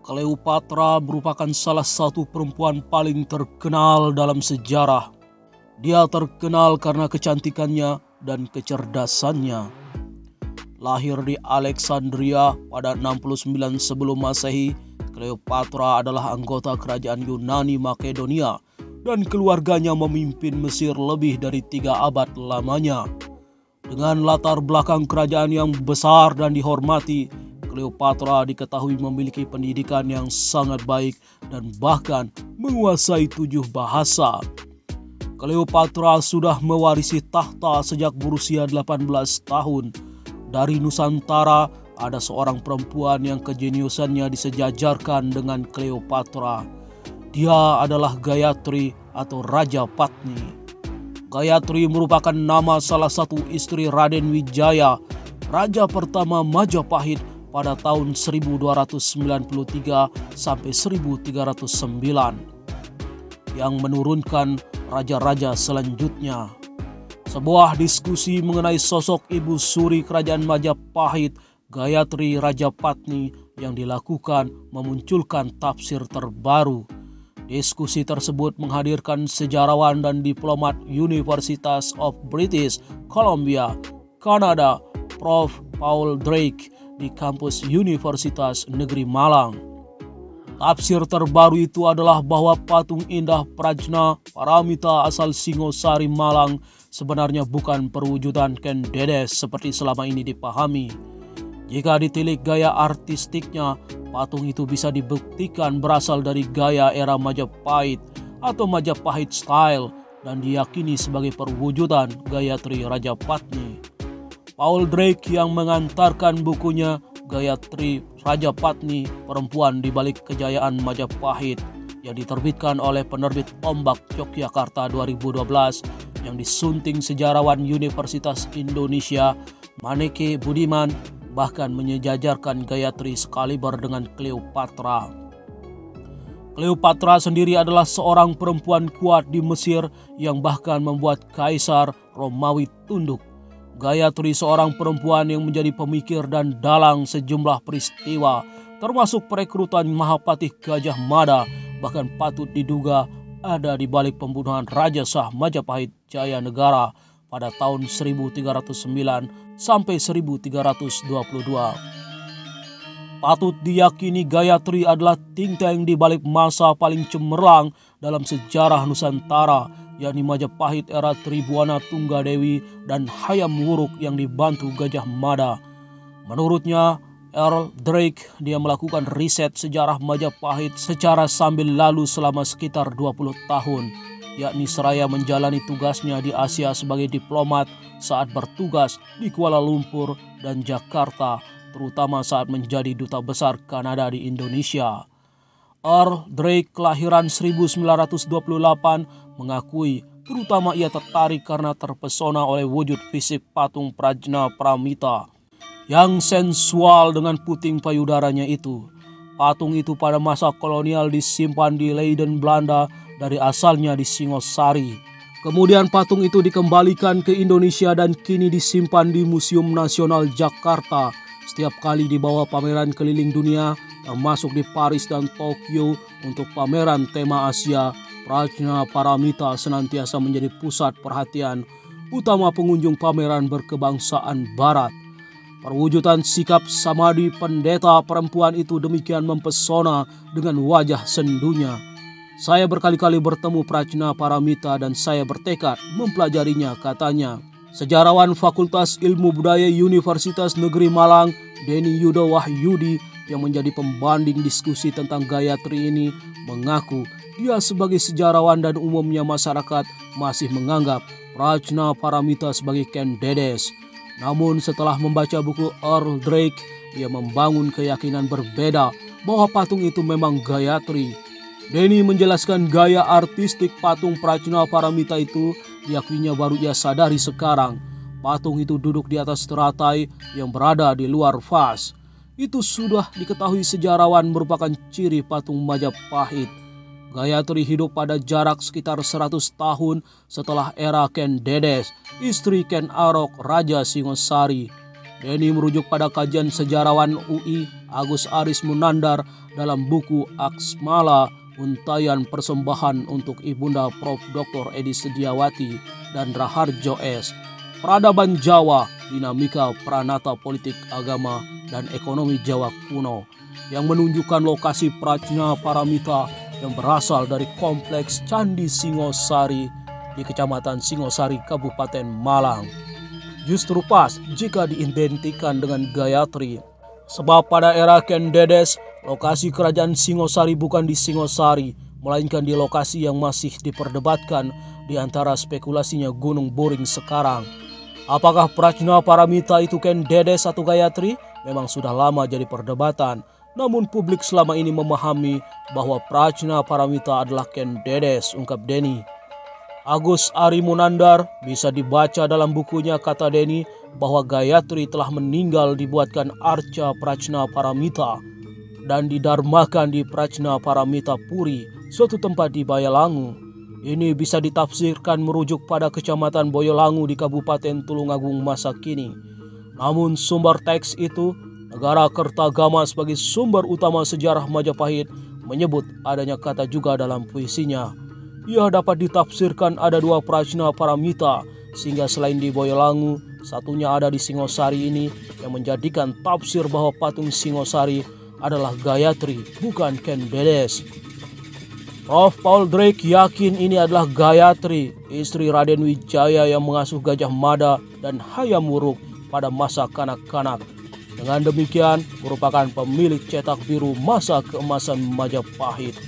Cleopatra merupakan salah satu perempuan paling terkenal dalam sejarah. Dia terkenal karena kecantikannya dan kecerdasannya. Lahir di Alexandria pada 69 sebelum Masehi, Cleopatra adalah anggota kerajaan Yunani Makedonia dan keluarganya memimpin Mesir lebih dari 3 abad lamanya. Dengan latar belakang kerajaan yang besar dan dihormati, Cleopatra diketahui memiliki pendidikan yang sangat baik dan bahkan menguasai 7 bahasa. Cleopatra sudah mewarisi tahta sejak berusia 18 tahun. Dari Nusantara, ada seorang perempuan yang kejeniusannya disejajarkan dengan Cleopatra. Dia adalah Gayatri atau Raja Patni. Gayatri merupakan nama salah satu istri Raden Wijaya, raja pertama Majapahit pada tahun 1293 sampai 1309 yang menurunkan raja-raja selanjutnya. Sebuah diskusi mengenai sosok ibu suri kerajaan Majapahit, Gayatri Raja Patni, yang dilakukan memunculkan tafsir terbaru. Diskusi tersebut menghadirkan sejarawan dan diplomat University of British Columbia, Kanada, Prof. Paul Drake di kampus Universitas Negeri Malang. Tafsir terbaru itu adalah bahwa patung indah Prajna Paramita asal Singosari Malang sebenarnya bukan perwujudan Ken Dedes seperti selama ini dipahami. Jika ditilik gaya artistiknya, patung itu bisa dibuktikan berasal dari gaya era Majapahit atau Majapahit style dan diyakini sebagai perwujudan Gayatri Raja Patni. Paul Drake yang mengantarkan bukunya Gayatri Raja Patni, Perempuan di Balik Kejayaan Majapahit yang diterbitkan oleh penerbit Ombak Yogyakarta 2012 yang disunting sejarawan Universitas Indonesia Maneke Budiman bahkan menyejajarkan Gayatri sekaliber dengan Cleopatra. Cleopatra sendiri adalah seorang perempuan kuat di Mesir yang bahkan membuat Kaisar Romawi tunduk. Gayatri seorang perempuan yang menjadi pemikir dan dalang sejumlah peristiwa, termasuk perekrutan Mahapatih Gajah Mada, bahkan patut diduga ada di balik pembunuhan Raja Shah Majapahit Jaya Negara pada tahun 1309 sampai 1322. Patut diyakini Gayatri adalah think tank di balik masa paling cemerlang dalam sejarah Nusantara, yakni Majapahit era Tribuana Tunggadewi dan Hayam Wuruk yang dibantu Gajah Mada. Menurutnya, Earl Drake, dia melakukan riset sejarah Majapahit secara sambil lalu selama sekitar 20 tahun, yakni seraya menjalani tugasnya di Asia sebagai diplomat saat bertugas di Kuala Lumpur dan Jakarta, terutama saat menjadi duta besar Kanada di Indonesia. Earl Drake kelahiran 1928 mengakui terutama ia tertarik karena terpesona oleh wujud fisik patung Prajna Paramita yang sensual dengan puting payudaranya itu. Patung itu pada masa kolonial disimpan di Leiden, Belanda dari asalnya di Singosari. Kemudian patung itu dikembalikan ke Indonesia dan kini disimpan di Museum Nasional Jakarta. Setiap kali dibawa pameran keliling dunia, termasuk di Paris dan Tokyo untuk pameran tema Asia, Prajna Paramita senantiasa menjadi pusat perhatian utama pengunjung pameran berkebangsaan Barat. Perwujudan sikap samadhi pendeta perempuan itu demikian mempesona dengan wajah sendunya. Saya berkali-kali bertemu Prajna Paramita dan saya bertekad mempelajarinya, katanya. Sejarawan Fakultas Ilmu Budaya Universitas Negeri Malang, Denny Yudo Wahyudi, yang menjadi pembanding diskusi tentang Gayatri ini, mengaku dia sebagai sejarawan dan umumnya masyarakat masih menganggap Prajna Paramita sebagai Ken Dedes. Namun setelah membaca buku Earl Drake, ia membangun keyakinan berbeda bahwa patung itu memang Gayatri. Denny menjelaskan gaya artistik patung Prajna Paramita itu diakuinya baru ia sadari sekarang. Patung itu duduk di atas teratai yang berada di luar vas. Itu sudah diketahui sejarawan merupakan ciri patung Majapahit. Gayatri hidup pada jarak sekitar 100 tahun setelah era Ken Dedes, istri Ken Arok, Raja Singosari. Denny merujuk pada kajian sejarawan UI Agus Aris Munandar dalam buku Aksmala, untayan persembahan untuk Ibunda Prof. Dr. Edi Sediawati dan Raharjo S. Peradaban Jawa, dinamika pranata politik agama dan ekonomi Jawa kuno, yang menunjukkan lokasi Prajna Paramita yang berasal dari kompleks Candi Singosari di Kecamatan Singosari, Kabupaten Malang. Justru pas jika diidentikan dengan Gayatri, sebab pada era Ken Dedes, lokasi kerajaan Singosari bukan di Singosari, melainkan di lokasi yang masih diperdebatkan di antara spekulasinya Gunung Buring sekarang. Apakah Prajna Paramita itu Ken Dedes atau Gayatri? Memang sudah lama jadi perdebatan, namun publik selama ini memahami bahwa Prajna Paramita adalah Ken Dedes, ungkap Denny. Agus Ari Munandar bisa dibaca dalam bukunya, kata Denny, bahwa Gayatri telah meninggal dibuatkan arca Prajna Paramita dan didarmakan di Prajna Paramita Puri, suatu tempat di Bayalangu. Ini bisa ditafsirkan merujuk pada Kecamatan Boyolangu di Kabupaten Tulungagung masa kini. Namun sumber teks itu, Negara Kertagama sebagai sumber utama sejarah Majapahit, menyebut adanya kata juga dalam puisinya. Ia dapat ditafsirkan ada dua Prajna Paramita, sehingga selain di Boyolangu, satunya ada di Singosari ini, yang menjadikan tafsir bahwa patung Singosari adalah Gayatri, bukan Ken Dedes. Prof. Paul Drake yakin ini adalah Gayatri, istri Raden Wijaya yang mengasuh Gajah Mada dan Hayam Wuruk pada masa kanak-kanak. Dengan demikian, merupakan pemilik cetak biru masa keemasan Majapahit.